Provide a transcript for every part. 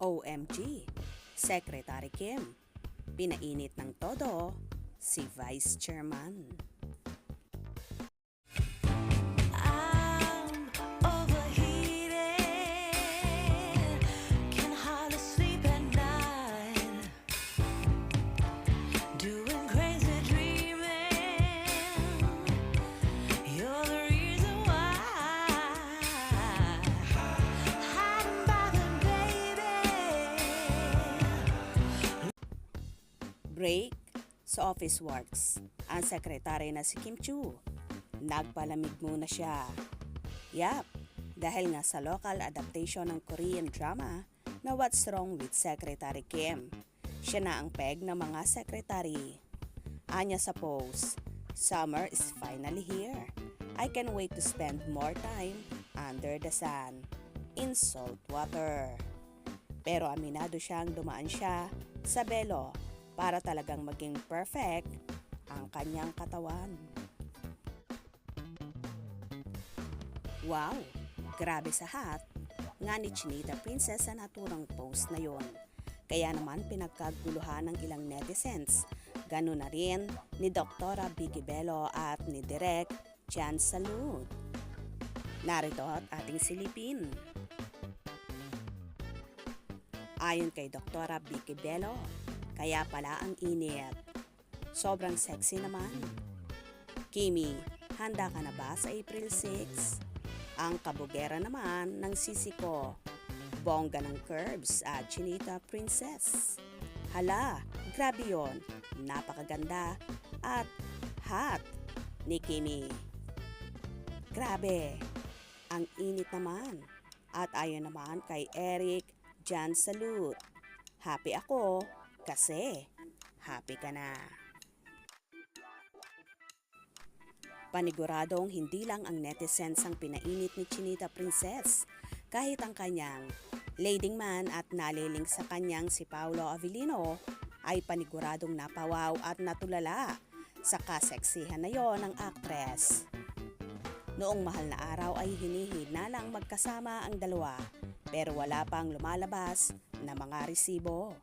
OMG, Secretary Kim, pinainit ng todo si Vice Chairman. Break sa office works. Ang sekretary na si Kim Chu. Nagpalamig muna siya. Yap, dahil nga sa local adaptation ng Korean drama na What's Wrong with Secretary Kim. Siya na ang peg ng mga sekretary. Anya sa post, summer is finally here. I can wait to spend more time under the sun, in salt water. Pero aminado siyang dumaan siya sa belo para talagang maging perfect ang kanyang katawan. Wow! Grabe sa hat nga ni Chinita Princess sa naturang post na yon. Kaya naman pinagkaguluhan ng ilang netizens. Ganun na rin ni Dr. Vicky Bello at ni Direk Jan Salud. Narito at ating silipin. Ayon kay Dr. Vicky Bello, kaya pala ang init. Sobrang sexy naman. Kimi, handa ka na ba sa April 6? Ang kabugera naman ng sisi ko. Bongga ng curves at Chinita Princess. Hala, grabe yon. Napakaganda at hot ni Kimi. Grabe, ang init naman. At ayon naman kay Eric Jan Salud. Happy ako kasi happy ka na. Paniguradong hindi lang ang netizens ang pinainit ni Chinita Princess, kahit ang kanyang leading man at naliling sa kanyang si Paolo Avellino ay paniguradong napawaw at natulala sa kaseksihan na yon ng aktres. Noong mahal na araw ay hinihid na lang magkasama ang dalawa, pero wala pang lumalabas na mga resibo.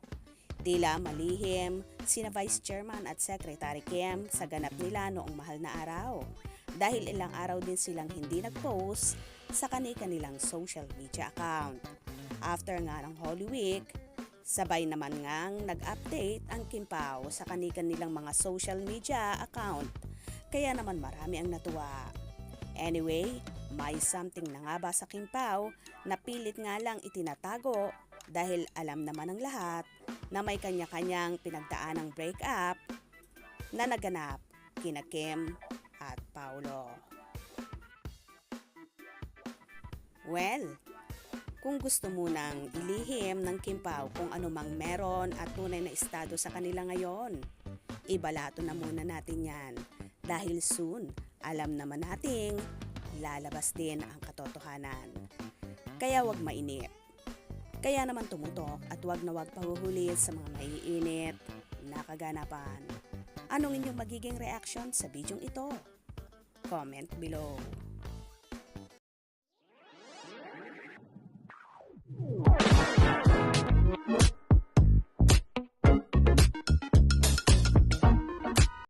Tila malihim sina Vice Chairman at Secretary Kim sa ganap nila noong mahal na araw dahil ilang araw din silang hindi nag-post sa kanilang social media account. After nga ng Holy Week, sabay naman ngang nag-update ang Kim Pao sa kanilang mga social media account, kaya naman marami ang natuwa. Anyway, may something na nga ba sa Kim Pao na pilit nga lang itinatago dahil alam naman ng lahat na may kanya-kanyang pinagdaanang breakup na naganap kina Kim at Paolo. Well, kung gusto mo nang ilihim ng Kim Pao kung ano mang meron at tunay na estado sa kanila ngayon, ibalato na muna natin yan dahil soon alam naman nating lalabas din ang katotohanan. Kaya wag mainip. Kaya naman tumutok at wag na wag pahuhuli sa mga maiinit na kaganapan. Anong inyong magiging reaction sa bidyong ito? Comment below.